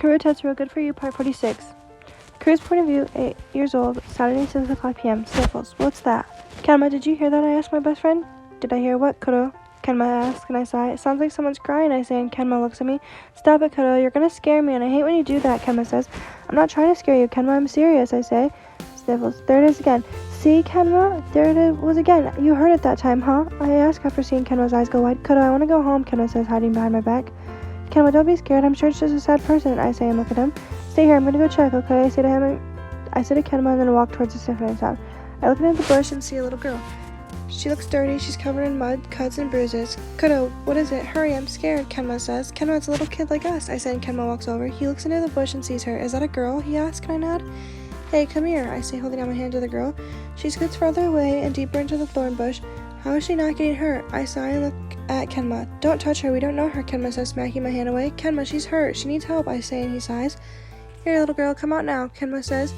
Kuroo Tetsuro, good for you, part 46. Kuroo's point of view, 8 years old, Saturday, 6 o'clock p.m. Sniffles. What's that? Kenma, did you hear that? I asked my best friend. Did I hear what, Kuroo? Kenma asks, and I sigh. It sounds like someone's crying, I say, and Kenma looks at me. Stop it, Kuroo. You're gonna scare me, and I hate when you do that, Kenma says. I'm not trying to scare you, Kenma. I'm serious, I say. Sniffles. There it is again. See, Kenma? There it was again. You heard it that time, huh? I ask after seeing Kenma's eyes go wide. Kuroo, I want to go home, Kenma says, hiding behind my back. Kenma, don't be scared. I'm sure it's just a sad person, I say and look at him. Stay here. I'm going to go check, okay? I say to Kenma and then walk towards the sniffling sound. I look into the bush and see a little girl. She looks dirty. She's covered in mud, cuts, and bruises. Kuroo, what is it? Hurry, I'm scared, Kenma says. Kenma, it's a little kid like us, I say, and Kenma walks over. He looks into the bush and sees her. Is that a girl? He asks, and I nod. Hey, come here, I say, holding out my hand to the girl. She scoots farther away and deeper into the thorn bush. How is she not getting hurt? I sigh and look at Kenma. Don't touch her, we don't know her, Kenma says, smacking my hand away. Kenma, she's hurt. She needs help, I say, and he sighs. Here, little girl, come out now, Kenma says.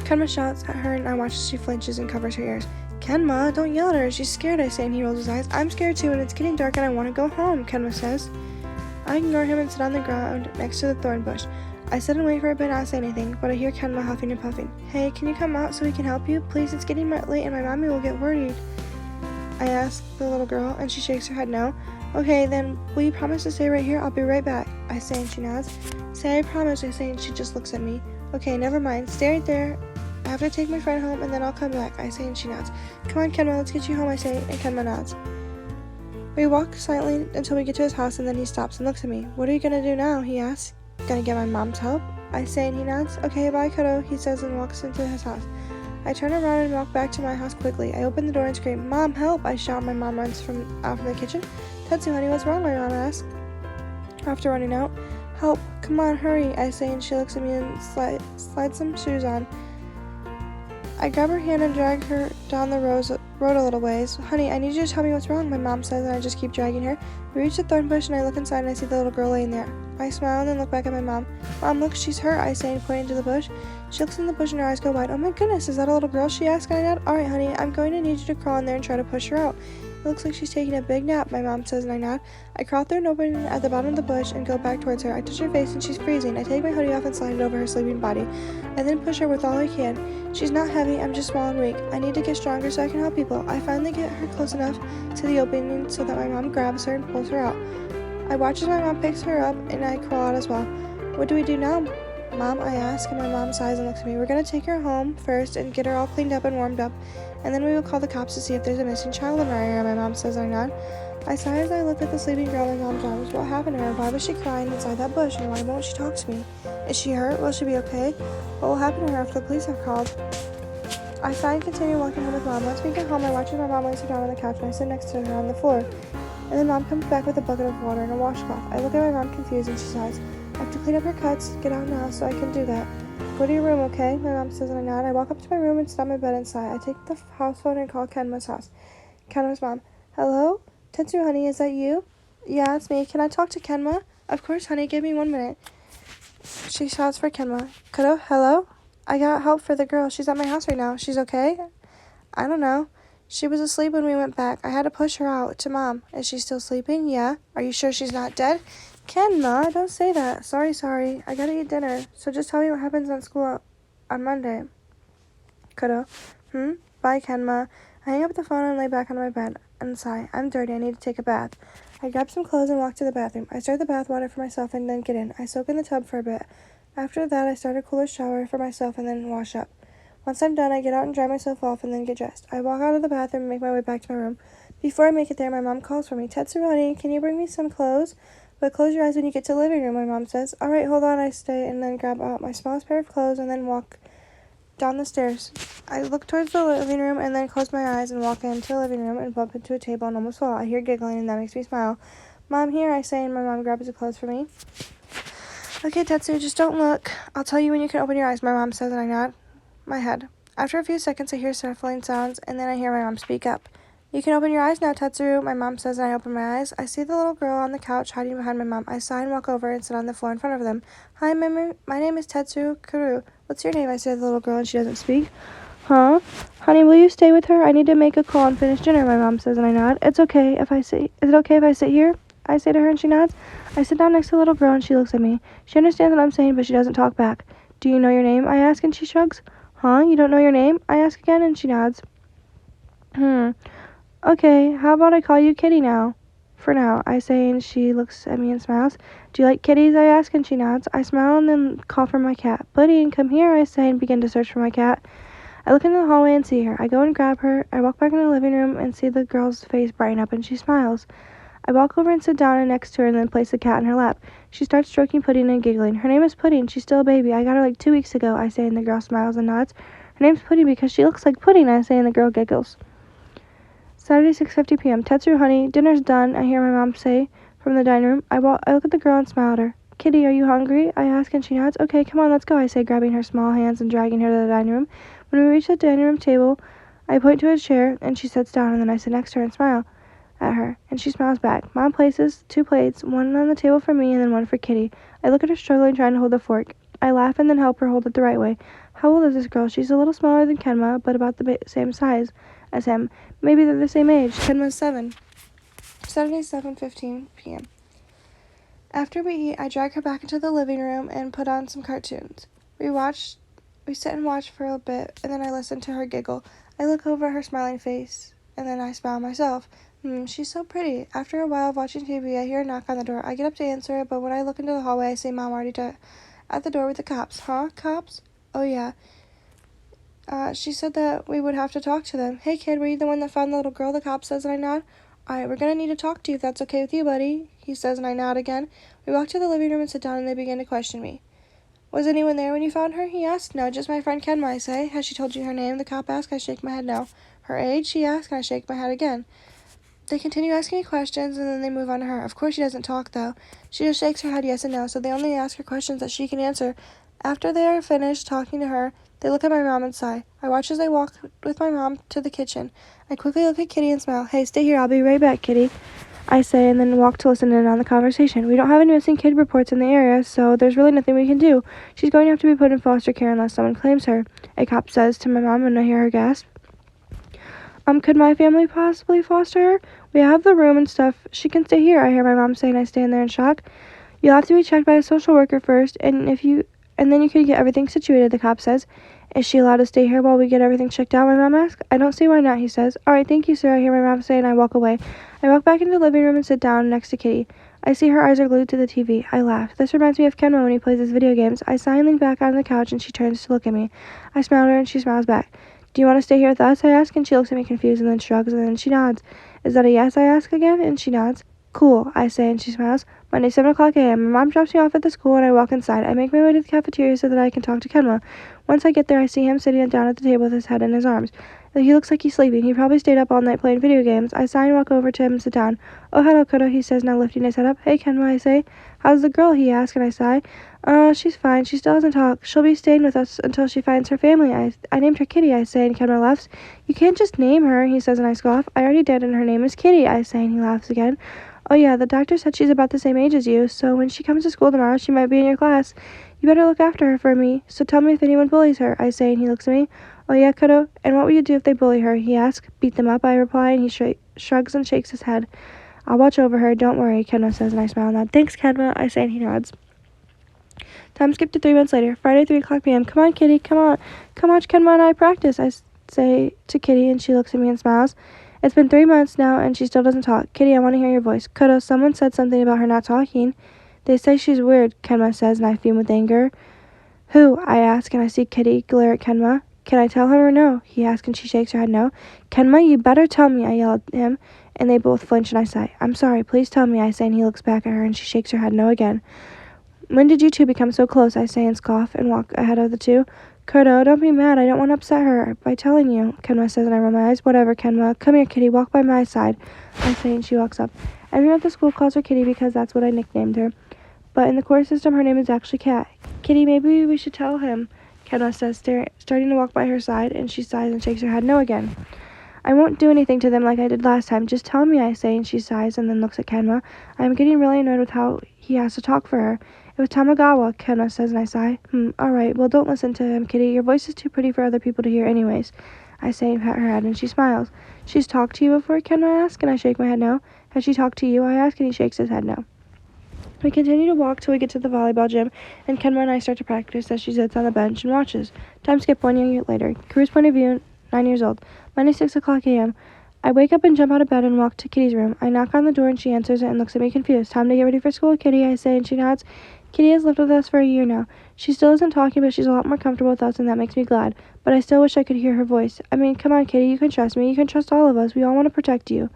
Kenma shouts at her, and I watch as she flinches and covers her ears. Kenma, don't yell at her. She's scared, I say, and he rolls his eyes. I'm scared too, and it's getting dark, and I want to go home, Kenma says. I ignore him and sit on the ground next to the thorn bush. I sit and wait for a bit, not say anything, but I hear Kenma huffing and puffing. Hey, can you come out so we can help you? Please, it's getting late, and my mommy will get worried. I ask the little girl, and she shakes her head no. Okay, then, will you promise to stay right here? I'll be right back, I say, and she nods. Say I promise, I say, and she just looks at me. Okay, never mind. Stay right there. I have to take my friend home, and then I'll come back, I say, and she nods. Come on, Kenma, let's get you home, I say, and Kenma nods. We walk silently until we get to his house, and then he stops and looks at me. What are you gonna do now? He asks. Gonna get my mom's help? I say, and he nods. Okay, bye, Kuroo, he says, and walks into his house. I turn around and walk back to my house quickly. I open the door and scream, Mom, help! I shout. My mom runs out from the kitchen. Tetsu, honey, what's wrong? My mom asks. After running out, help! Come on, hurry! I say, and she looks at me and slides some shoes on. I grab her hand and drag her down the road a little ways. Honey, I need you to tell me what's wrong, my mom says, and I just keep dragging her. We reach the thorn bush, and I look inside, and I see the little girl laying there. I smile and then look back at my mom. Mom, look, she's hurt, I say, and pointing to the bush. She looks in the bush, and her eyes go wide. Oh my goodness, is that a little girl? She asks, and I nod. Alright, honey, I'm going to need you to crawl in there and try to push her out. It looks like she's taking a big nap, my mom says, and I nod. I crawl through an opening at the bottom of the bush and go back towards her. I touch her face, and she's freezing. I take my hoodie off and slide it over her sleeping body. I then push her with all I can. She's not heavy, I'm just small and weak. I need to get stronger so I can help people. I finally get her close enough to the opening so that my mom grabs her and pulls her out. I watch as my mom picks her up, and I crawl out as well. What do we do now, Mom? I ask, and my mom sighs and looks at me. We're going to take her home first and get her all cleaned up and warmed up, and then we will call the cops to see if there's a missing child in our area, my mom says. I nod. I sigh as I look at the sleeping girl in my mom's arms. What happened to her? Why was she crying inside that bush, and why won't she talk to me? Is she hurt? Will she be okay? What will happen to her after the police have called? I sigh and continue walking home with Mom. Once we get home, I watch as my mom lays her down on the couch, and I sit next to her on the floor. And then Mom comes back with a bucket of water and a washcloth. I look at my mom confused, and she sighs. I have to clean up her cuts. Get out now so I can do that. Go to your room, okay? My mom says, and I nod. I walk up to my room and sit on my bed and sigh. I take the house phone and call Kenma's house. Kenma's mom. Hello? Tetsuro, honey, is that you? Yeah, it's me. Can I talk to Kenma? Of course, honey. Give me 1 minute. She shouts for Kenma. Kuroo, hello? I got help for the girl. She's at my house right now. She's okay? I don't know. She was asleep when we went back. I had to push her out to Mom. Is she still sleeping? Yeah. Are you sure she's not dead? Kenma, don't say that. Sorry. I gotta eat dinner. So just tell me what happens on school on Monday. Kuroo. Bye, Kenma. I hang up the phone and lay back on my bed and sigh. I'm dirty. I need to take a bath. I grab some clothes and walk to the bathroom. I start the bath water for myself and then get in. I soak in the tub for a bit. After that, I start a cooler shower for myself and then wash up. Once I'm done, I get out and dry myself off and then get dressed. I walk out of the bathroom and make my way back to my room. Before I make it there, my mom calls for me. Tetsuro, honey, can you bring me some clothes? But close your eyes when you get to the living room, my mom says. All right, hold on, I stay and then grab out my smallest pair of clothes and then walk down the stairs. I look towards the living room and then close my eyes and walk into the living room and bump into a table and almost fall. I hear giggling and that makes me smile. Mom, here, I say, and my mom grabs the clothes for me. Okay, Tetsu, just don't look. I'll tell you when you can open your eyes, my mom says, and I nod my head. After a few seconds, I hear snuffling sounds, and then I hear my mom speak up. You can open your eyes now, Tetsuro, my mom says, and I open my eyes. I see the little girl on the couch hiding behind my mom. I sigh and walk over and sit on the floor in front of them. Hi, my name is Tetsuro Kuroo. What's your name? I say to the little girl, and she doesn't speak. Huh? Honey, will you stay with her? I need to make a call and finish dinner, my mom says, and I nod. Is it okay if I sit here? I say to her, and she nods. I sit down next to the little girl, and she looks at me. She understands what I'm saying, but she doesn't talk back. Do you know your name? I ask, and she shrugs. Huh? You don't know your name? I ask again, and she nods. Okay, how about I call you Kitty now? For now, I say, and she looks at me and smiles. Do you like kitties? I ask, and she nods. I smile and then call for my cat. Pudding, come here, I say, and begin to search for my cat. I look into the hallway and see her. I go and grab her. I walk back into the living room and see the girl's face brighten up, and she smiles. I walk over and sit down next to her and then place the cat in her lap. She starts stroking Pudding and giggling. Her name is Pudding. She's still a baby. I got her like 2 weeks ago, I say, and the girl smiles and nods. Her name's Pudding because she looks like pudding, I say, and the girl giggles. Saturday, 6:50 p.m. Tetsuro, honey, dinner's done, I hear my mom say from the dining room. I look at the girl and smile at her. Kitty, are you hungry? I ask, and she nods. Okay, come on, let's go, I say, grabbing her small hands and dragging her to the dining room. When we reach the dining room table, I point to a chair, and she sits down, and then I sit next to her and smile at her, and she smiles back. Mom places 2 plates, one on the table for me and then one for Kitty. I look at her struggling, trying to hold the fork. I laugh and then help her hold it the right way. How old is this girl? She's a little smaller than Kenma, but about the same size as him. Maybe they're the same age. Kenma's 7. Saturday, 7:15 p.m. After we eat, I drag her back into the living room and put on some cartoons. We sit and watch for a bit, and then I listen to her giggle. I look over at her smiling face, and then I smile myself. She's so pretty. After a while of watching TV, I hear a knock on the door. I get up to answer it, but when I look into the hallway, I see Mom already at the door with the cops. Huh? Cops? Oh, yeah. She said that we would have to talk to them. Hey, kid, were you the one that found the little girl? The cop says, and I nod. Alright, we're gonna need to talk to you if that's okay with you, buddy, he says, and I nod again. We walk to the living room and sit down, and they begin to question me. Was anyone there when you found her? He asked. No, just my friend Kenma, I say. Has she told you her name? The cop asks. I shake my head no. Her age? She asks, and I shake my head again. They continue asking me questions, and then they move on to her. Of course she doesn't talk, though. She just shakes her head yes and no, so they only ask her questions that she can answer. After they are finished talking to her, they look at my mom and sigh. I watch as they walk with my mom to the kitchen. I quickly look at Kitty and smile. Hey, stay here. I'll be right back, Kitty, I say, and then walk to listen in on the conversation. We don't have any missing kid reports in the area, so there's really nothing we can do. She's going to have to be put in foster care unless someone claims her, a cop says to my mom, and I hear her gasp. Could my family possibly foster her? We have the room and stuff. She can stay here, I hear my mom say, and I stand there in shock. You'll have to be checked by a social worker first, and then you can get everything situated, the cop says. Is she allowed to stay here while we get everything checked out, my mom asks. I don't see why not, he says. Alright, thank you, sir, I hear my mom say, and I walk away. I walk back into the living room and sit down next to Kitty. I see her eyes are glued to the TV. I laugh. This reminds me of Kenma when he plays his video games. I sigh and lean back on the couch, and she turns to look at me. I smile at her, and she smiles back. Do you want to stay here with us? I ask, and she looks at me confused and then shrugs, and then she nods. Is that a yes? I ask again, and she nods. Cool, I say, and she smiles. Monday, 7:00 a.m. My mom drops me off at the school, and I walk inside. I make my way to the cafeteria so that I can talk to Kenma. Once I get there, I see him sitting down at the table with his head in his arms. He looks like he's sleeping. He probably stayed up all night playing video games. I sigh and walk over to him and sit down. Oh, hello, Kuroo, he says, now lifting his head up. Hey, Kenma, I say. How's the girl? He asks, and I sigh. She's fine. She still doesn't talk. She'll be staying with us until she finds her family. I named her Kitty, I say, and Kenma laughs. You can't just name her, he says, and I scoff. I already did, and her name is Kitty, I say, and he laughs again. Oh, yeah, the doctor said she's about the same age as you, so when she comes to school tomorrow, she might be in your class. You better look after her for me, so tell me if anyone bullies her, I say, and he looks at me. Oh, yeah, Kuroo, and what will you do if they bully her, he asks. Beat them up, I reply, and he shrugs and shakes his head. I'll watch over her, don't worry, Kenma says, and I smile and nod. Thanks, Kenma, I say, and he nods. Time skipped to 3 months later, Friday, 3:00 p.m. Come on, Kitty, come on. Come watch Kenma and I practice, I say to Kitty, and she looks at me and smiles. It's been 3 months now, and she still doesn't talk. Kitty, I want to hear your voice. Kuroo, someone said something about her not talking. They say she's weird, Kenma says, and I fume with anger. Who? I ask, and I see Kitty glare at Kenma. Can I tell him or no? He asks, and she shakes her head no. Kenma, you better tell me, I yell at him, and they both flinch, and I sigh. I'm sorry, please tell me, I say, and he looks back at her, and she shakes her head no again. When did you two become so close? I say, and scoff, and walk ahead of the two. Kuroo, don't be mad. I don't want to upset her by telling you, Kenma says, and I roll my eyes. Whatever, Kenma. Come here, Kitty. Walk by my side, I say, and she walks up. Everyone at the school calls her Kitty because that's what I nicknamed her. But in the court system, her name is actually Cat. Kitty, maybe we should tell him, Kenma says, starting to walk by her side, and she sighs and shakes her head no again. I won't do anything to them like I did last time. Just tell me, I say, and she sighs and then looks at Kenma. I am getting really annoyed with how he has to talk for her. It was Tamagawa, Kenma says, and I sigh. Alright, well, don't listen to him, Kitty. Your voice is too pretty for other people to hear anyways, I say and pat her head, and she smiles. She's talked to you before, Kenma asks, and I shake my head no. Has she talked to you? I ask, and he shakes his head no. We continue to walk till we get to the volleyball gym, and Kenma and I start to practice as she sits on the bench and watches. Time skip 1 year later. Kuroo's point of view, 9 years old. Monday, 6 o'clock a.m. I wake up and jump out of bed and walk to Kitty's room. I knock on the door and she answers it and looks at me confused. Time to get ready for school, Kitty, I say, and she nods. Kitty has lived with us for a year now. She still isn't talking, but she's a lot more comfortable with us, and that makes me glad. But I still wish I could hear her voice. I mean, come on, Kitty, you can trust me. You can trust all of us. We all want to protect you.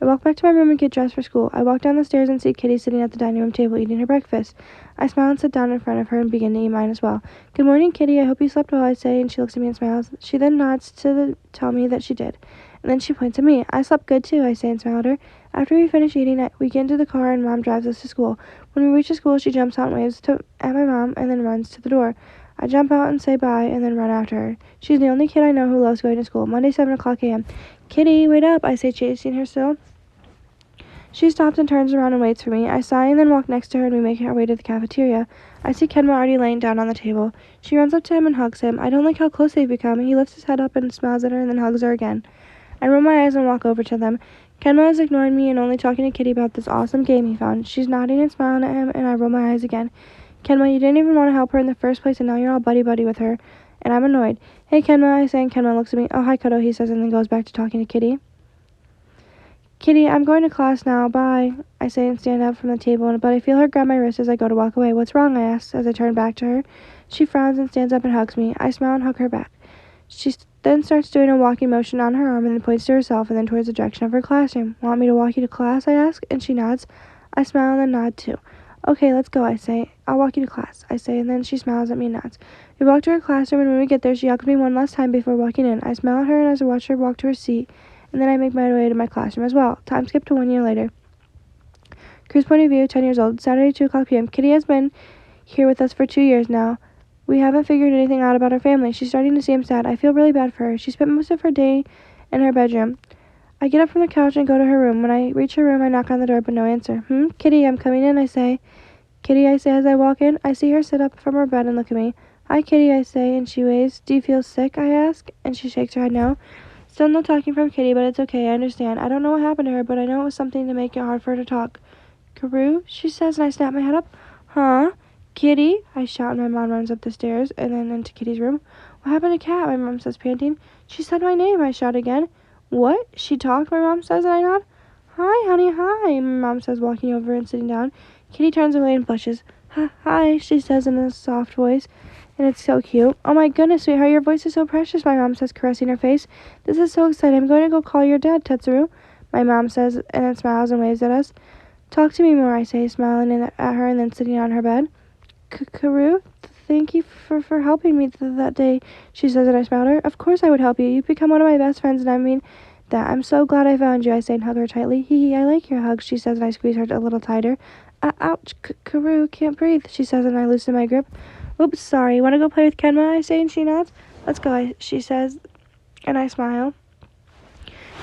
I walk back to my room and get dressed for school. I walk down the stairs and see Kitty sitting at the dining room table eating her breakfast. I smile and sit down in front of her and begin to eat mine as well. Good morning, Kitty. I hope you slept well, I say, and she looks at me and smiles. She then nods to tell me that she did. And then she points at me. I slept good too, I say and smile at her. After we finish eating, we get into the car and Mom drives us to school. When we reach the school, she jumps out and waves at my mom and then runs to the door. I jump out and say bye and then run after her. She's the only kid I know who loves going to school. Monday, 7 o'clock a.m. Kitty, wait up, I say, chasing her still. She stops and turns around and waits for me. I sigh and then walk next to her and we make our way to the cafeteria. I see Kenma already laying down on the table. She runs up to him and hugs him. I don't like how close they've become. He lifts his head up and smiles at her and then hugs her again. I roll my eyes and walk over to them. Kenma is ignoring me and only talking to Kitty about this awesome game he found. She's nodding and smiling at him and I roll my eyes again. Kenma, you didn't even want to help her in the first place and now you're all buddy-buddy with her. And I'm annoyed. Hey, Kenma, I say, and Kenma looks at me. Oh, hi, Kuroo, he says, and then goes back to talking to Kitty. Kitty, I'm going to class now. Bye, I say and stand up from the table, but I feel her grab my wrist as I go to walk away. What's wrong, I ask as I turn back to her. She frowns and stands up and hugs me. I smile and hug her back. She then starts doing a walking motion on her arm and then points to herself and then towards the direction of her classroom. Want me to walk you to class, I ask, and she nods. I smile and then nod too. Okay, let's go, I say. I'll walk you to class, I say, and then she smiles at me and nods. We walk to her classroom, and when we get there, she hugs me one last time before walking in. I smile at her and as I watch her walk to her seat, and then I make my way to my classroom as well. Time skip to 1 year later. Kuroo's point of view, 10 years old. Saturday, 2 o'clock p.m. Kitty has been here with us for 2 years now. We haven't figured anything out about her family. She's starting to seem sad. I feel really bad for her. She spent most of her day in her bedroom. I get up from the couch and go to her room. When I reach her room, I knock on the door, but no answer. Kitty, I'm coming in, I say. Kitty, I say as I walk in. I see her sit up from her bed and look at me. Hi, Kitty, I say, and she waves. Do you feel sick, I ask, and she shakes her head no. Still no talking from Kitty, but it's okay, I understand. I don't know what happened to her, but I know it was something to make it hard for her to talk. Kuroo, she says, and I snap my head up. Huh? Kitty, I shout, and my mom runs up the stairs and then into Kitty's room. What happened to Kat? My mom says, panting. She said my name, I shout again. What? She talked, my mom says, and I nod. Hi, honey, hi, my mom says, walking over and sitting down. Kitty turns away and blushes. Hi, she says in a soft voice, and it's so cute. Oh my goodness, sweetheart, your voice is so precious, my mom says, caressing her face. This is so exciting. I'm going to go call your dad, Tetsuro, my mom says, and then smiles and waves at us. Talk to me more, I say, smiling at her and then sitting on her bed. Kuroo, thank you for helping me that day, she says, and I smile at her. Of course I would help you. You've become one of my best friends, and I mean that. I'm so glad I found you, I say, and hug her tightly. Hee, I like your hugs, she says, and I squeeze her a little tighter. Ouch, Kuroo, can't breathe, she says, and I loosen my grip. Oops, sorry. Want to go play with Kenma, I say, and she nods. Let's go, she says, and I smile.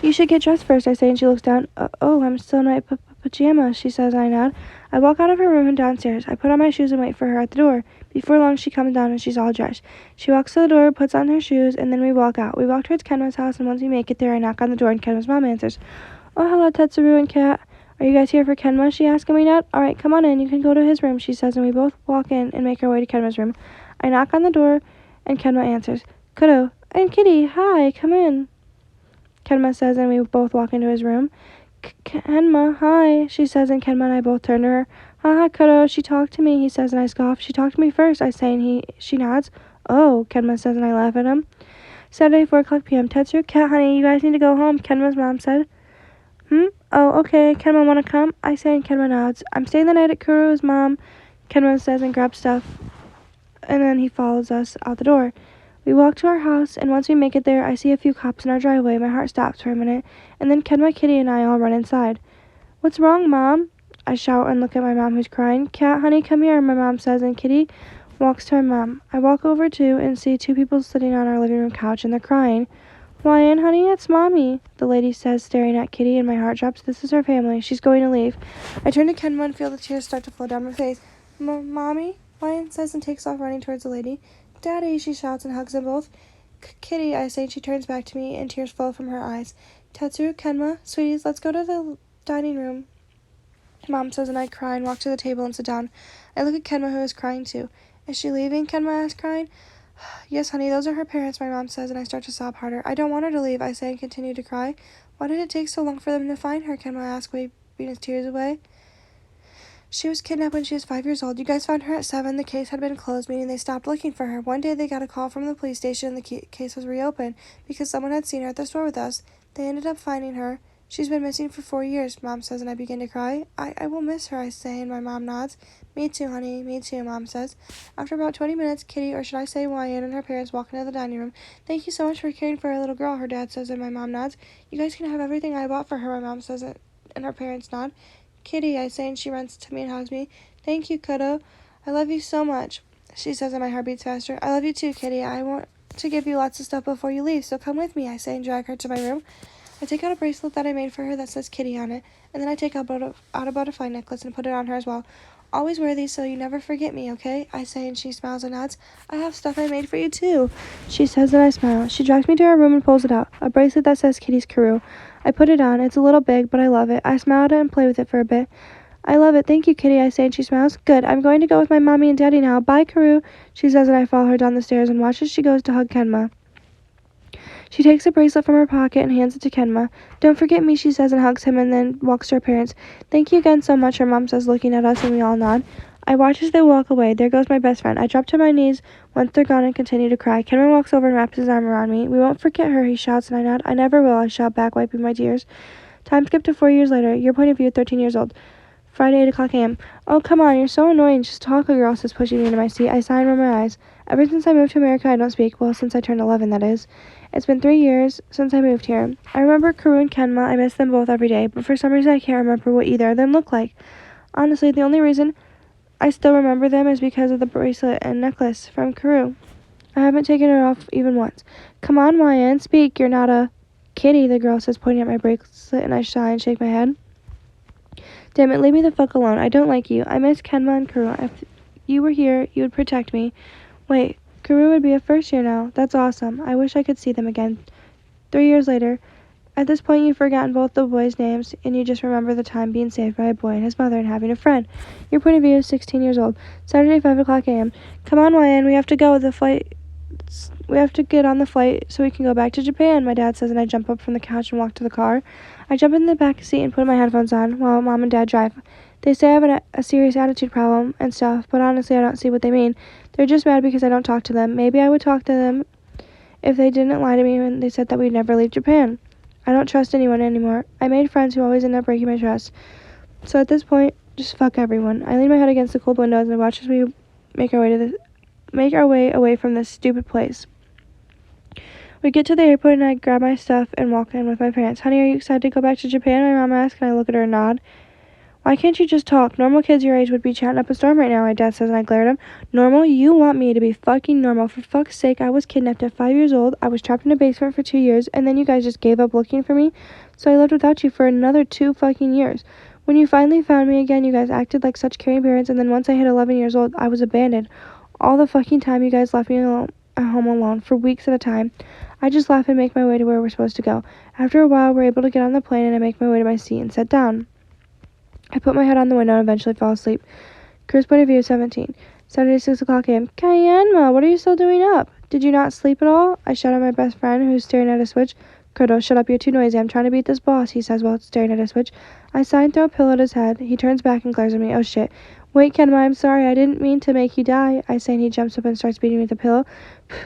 You should get dressed first, I say, and she looks down. Oh, I'm still in my pajamas, she says, and I nod. I walk out of her room and downstairs. I put on my shoes and wait for her at the door. Before long, she comes down and she's all dressed. She walks to the door, puts on her shoes, and then we walk out. We walk towards Kenma's house, and once we make it there, I knock on the door, and Kenma's mom answers. Oh, hello, Tetsuro and Kat. Are you guys here for Kenma? She asks, and we nod. All right, come on in. You can go to his room, she says, and we both walk in and make our way to Kenma's room. I knock on the door, and Kenma answers. Kuroo, and Kitty, hi, come in, Kenma says, and we both walk into his room. Kenma, hi, she says, and Kenma and I both turn to her. Haha, Kuroo, she talked to me, he says, and I scoff. She talked to me first, I say, and she nods. Oh, Kenma says, and I laugh at him. Saturday, 4 o'clock p.m. Tetsuro, Kat, honey, you guys need to go home, Kenma's mom said. Oh, okay, Kenma wanna come? I say, and Kenma nods. I'm staying the night at Kuroo's mom, Kenma says, and grabs stuff, and then he follows us out the door. We walk to our house, and once we make it there, I see a few cops in our driveway. My heart stops for a minute, and then Kenma, Kitty, and I all run inside. What's wrong, Mom? I shout and look at my mom, who's crying. Kat, honey, come here, my mom says, and Kitty walks to my mom. I walk over too and see two people sitting on our living room couch, and they're crying. Why, Ann, honey, it's Mommy, the lady says, staring at Kitty, and my heart drops. This is her family. She's going to leave. I turn to Kenma and feel the tears start to flow down my face. Mommy? Lion says and takes off running towards the lady. Daddy, she shouts and hugs them both. Kitty, I say, and she turns back to me, and tears flow from her eyes. Tetsuro, Kenma, sweeties, let's go to the dining room, Mom says, and I cry and walk to the table and sit down. I look at Kenma, who is crying too. Is she leaving? Kenma asks, crying. Yes, honey, those are her parents, my mom says, and I start to sob harder. I don't want her to leave, I say, and continue to cry. Why did it take so long for them to find her? Kenma asks, wiping his tears away. She was kidnapped when she was 5 years old. You guys found her at 7. The case had been closed, meaning they stopped looking for her. One day they got a call from the police station and the case was reopened because someone had seen her at the store with us. They ended up finding her. She's been missing for 4 years, Mom says, and I begin to cry. I will miss her, I say, and my mom nods. Me too, honey, me too, Mom says. After about 20 minutes, Kitty, or should I say Wyatt, and her parents walk into the dining room. Thank you so much for caring for our little girl, her dad says, and my mom nods. You guys can have everything I bought for her, my mom says, and her parents nod. Kitty, I say, and she runs to me and hugs me. Thank you, Kuroo. I love you so much, she says, and my heart beats faster. I love you too, Kitty. I want to give you lots of stuff before you leave, so come with me, I say, and drag her to my room. I take out a bracelet that I made for her that says Kitty on it, and then I take out a butterfly necklace and put it on her as well. Always wear these so you never forget me, okay? I say, and she smiles and nods. I have stuff I made for you too, she says, and I smile. She drags me to her room and pulls it out, a bracelet that says Kitty's Kuroo. I put it on. It's a little big, but I love it. I smile at it and play with it for a bit. I love it. Thank you, Kitty, I say, and she smiles. Good. I'm going to go with my mommy and daddy now. Bye, Kuroo, she says, and I follow her down the stairs and watch as she goes to hug Kenma. She takes a bracelet from her pocket and hands it to Kenma. Don't forget me, she says, and hugs him, and then walks to her parents. Thank you again so much, her mom says, looking at us, and we all nod. I watch as they walk away. There goes my best friend. I drop to my knees once they're gone and continue to cry. Kenma walks over and wraps his arm around me. We won't forget her, he shouts, and I nod. I never will, I shout back, wiping my tears. Time skip to 4 years later. Your point of view, 13 years old. Friday, 8 o'clock a.m. Oh, come on, you're so annoying. Just talk, a girl says, pushing me into my seat. I sigh and rub my eyes. Ever since I moved to America, I don't speak. Well, since I turned 11, that is. It's been 3 years since I moved here. I remember Kuroo and Kenma. I miss them both every day, but for some reason I can't remember what either of them look like. Honestly, the only reason I still remember them is because of the bracelet and necklace from Kuroo. I haven't taken it off even once. Come on, Wyan, speak. You're not a kitty, the girl says, pointing at my bracelet, and I sigh and shake my head. Damn it, leave me the fuck alone. I don't like you. I miss Kenma and Kuroo. If you were here, you would protect me. Wait, Kuroo would be a first year now. That's awesome. I wish I could see them again. 3 years later. At this point, you've forgotten both the boys' names, and you just remember the time being saved by a boy and his mother and having a friend. Your point of view is 16 years old. Saturday, 5 o'clock a.m. Come on, Wyan, we have to go. The flight... We have to get on the flight so we can go back to Japan, my dad says, and I jump up from the couch and walk to the car. I jump in the back seat and put my headphones on while Mom and Dad drive. They say I have a serious attitude problem and stuff, but honestly I don't see what they mean. They're just mad because I don't talk to them. Maybe I would talk to them if they didn't lie to me when they said that we'd never leave Japan. I don't trust anyone anymore. I made friends who always end up breaking my trust. So at this point, just fuck everyone. I lean my head against the cold windows and watch as we make our way away from this stupid place. We get to the airport and I grab my stuff and walk in with my parents. Honey, are you excited to go back to Japan? My mom asks, and I look at her and nod. Why can't you just talk? Normal kids your age would be chatting up a storm right now, my dad says, and I glare at him. Normal? You want me to be fucking normal. For fuck's sake, I was kidnapped at 5 years old. I was trapped in a basement for 2 years, and then you guys just gave up looking for me? So I lived without you for another 2 fucking years. When you finally found me again, you guys acted like such caring parents, and then once I hit 11 years old, I was abandoned. All the fucking time you guys left me alone, at home alone for weeks at a time. I just laugh and make my way to where we're supposed to go. After a while, we're able to get on the plane, and I make my way to my seat and sit down. I put my head on the window and eventually fall asleep. Kuroo's point of view, 17. Saturday, 6 o'clock a.m. Kyanma, what are you still doing up? Did you not sleep at all? I shout at my best friend, who's staring at a switch. Kuroo, shut up, you're too noisy. I'm trying to beat this boss, he says while staring at a switch. I sigh and throw a pillow at his head. He turns back and glares at me. Oh shit. Wait, Kenma, I'm sorry. I didn't mean to make you die, I say, and he jumps up and starts beating me with the pillow.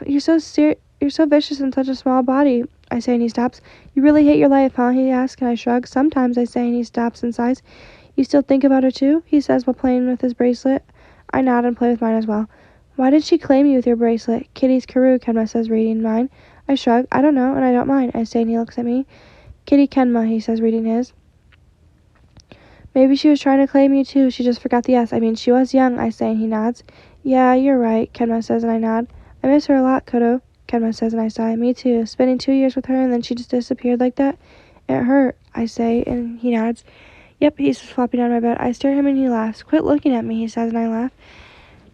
You're so vicious in such a small body, I say, and he stops. You really hate your life, huh? He asks, and I shrug. Sometimes, I say, and he stops and sighs. You still think about her too? He says while playing with his bracelet. I nod and play with mine as well. Why did she claim you with your bracelet? Kitty's Kuroo, Kenma says, reading mine. I shrug. I don't know, and I don't mind, I say, and he looks at me. Kitty Kenma, he says, reading his. Maybe she was trying to claim you too. She just forgot the S. I mean, she was young, I say, and he nods. Yeah, you're right, Kenma says, and I nod. I miss her a lot, Kuroo, Kenma says, and I sigh. Me too. Spending 2 years with her and then she just disappeared like that. It hurt, I say, and he nods. Yep, he's flopping on my bed. I stare at him and he laughs. Quit looking at me, he says, and I laugh.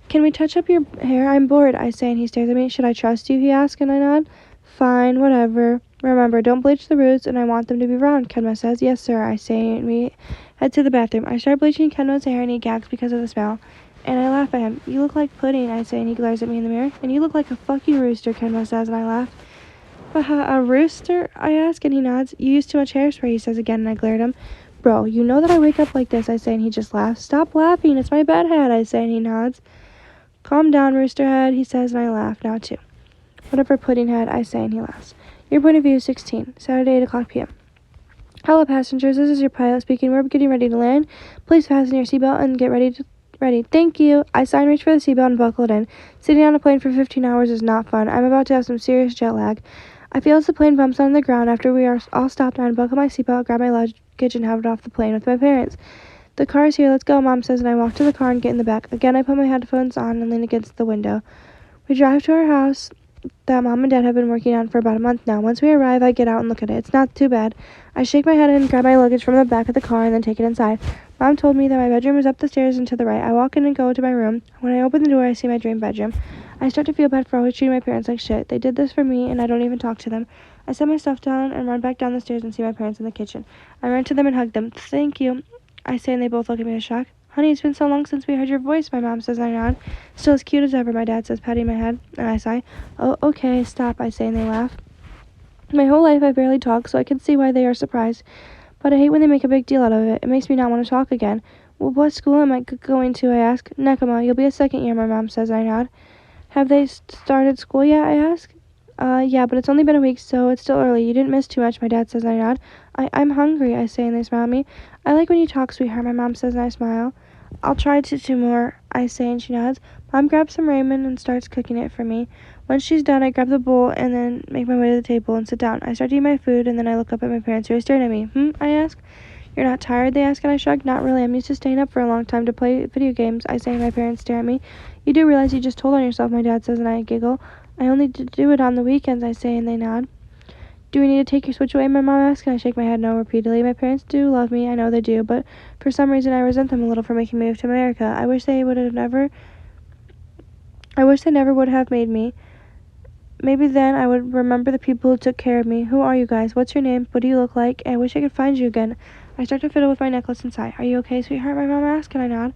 Can we touch up your hair? I'm bored, I say, and he stares at me. Should I trust you, he asks, and I nod. Fine, whatever. Remember, don't bleach the roots, and I want them to be round, Kenma says. Yes, sir, I say, and we head to the bathroom. I start bleaching Kenma's hair, and he gags because of the smell. And I laugh at him. You look like pudding, I say, and he glares at me in the mirror. And you look like a fucking rooster, Kenma says, and I laugh. A rooster? I ask, and he nods. You use too much hairspray, he says again, and I glare at him. Bro, you know that I wake up like this, I say, and he just laughs. Stop laughing, it's my bedhead, I say, and he nods. Calm down, Roosterhead, he says, and I laugh now too. Whatever, Puddinghead, I say, and he laughs. Your point of view, 16, Saturday, 8 o'clock p.m. Hello, passengers, this is your pilot speaking. We're getting ready to land. Please fasten your seatbelt and get ready. Thank you. I sigh and reach for the seatbelt and buckle it in. Sitting on a plane for 15 hours is not fun. I'm about to have some serious jet lag. I feel as the plane bumps on the ground. After we are all stopped, I unbuckle my seatbelt, grab my luggage, and have it off the plane with my parents. The car is here, let's go, Mom says, and I walk to the car and get in the back. Again, I put my headphones on and lean against the window. We drive to our house that Mom and Dad have been working on for about a month now. Once we arrive, I get out and look at it. It's not too bad. I shake my head and grab my luggage from the back of the car and then take it inside. Mom told me that my bedroom is up the stairs and to the right. I walk in and go to my room. When I open the door, I see my dream bedroom. I start to feel bad for always treating my parents like shit. They did this for me, and I don't even talk to them. I set my stuff down and run back down the stairs and see my parents in the kitchen. I run to them and hug them. Thank you, I say, and they both look at me with shock. Honey, it's been so long since we heard your voice, my mom says, and I nod. Still as cute as ever, my dad says, patting my head, and I sigh. Oh, okay, stop, I say, and they laugh. My whole life I barely talk, so I can see why they are surprised. But I hate when they make a big deal out of it. It makes me not want to talk again. Well, what school am I going to, I ask. Nekoma, you'll be a second year, my mom says, and I nod. Have they started school yet, I ask. Yeah, but it's only been a week, so it's still early. You didn't miss too much, my dad says, and I nod. I'm hungry, I say, and they smile at me. I like when you talk, sweetheart, my mom says, and I smile. I'll try to do more, I say, and she nods. Mom grabs some ramen and starts cooking it for me. Once she's done, I grab the bowl and then make my way to the table and sit down. I start to eat my food, and then I look up at my parents who are staring at me. I ask. You're not tired, they ask, and I shrug. Not really. I'm used to staying up for a long time to play video games, I say, and my parents stare at me. You do realize you just told on yourself, my dad says, and I giggle. I only do it on the weekends, I say, and they nod. Do we need to take your Switch away, my mom asks, and I shake my head no repeatedly. My parents do love me, I know they do, but for some reason I resent them a little for making me move to America. I wish they never would have made me. Maybe then I would remember the people who took care of me. Who are you guys? What's your name? What do you look like? I wish I could find you again. I start to fiddle with my necklace and sigh. Are you okay, sweetheart? My mom asks, and I nod.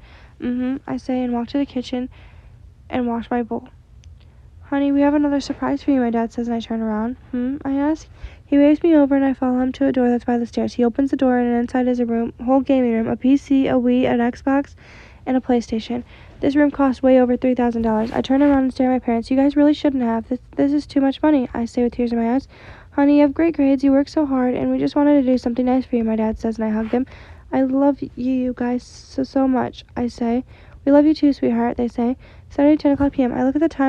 I say, and walk to the kitchen and wash my bowl. Honey, we have another surprise for you, my dad says, and I turn around. I ask. He waves me over, and I follow him to a door that's by the stairs. He opens the door, and inside is a whole gaming room, a PC, a Wii, an Xbox, and a PlayStation. This room cost way over $3,000. I turn around and stare at my parents. You guys really shouldn't have. This is too much money, I say with tears in my eyes. Honey, you have great grades, you work so hard, and we just wanted to do something nice for you, my dad says, and I hug them. I love you guys so much, I say. We love you too, sweetheart, they say. Saturday, 10 o'clock p.m. I look at the time.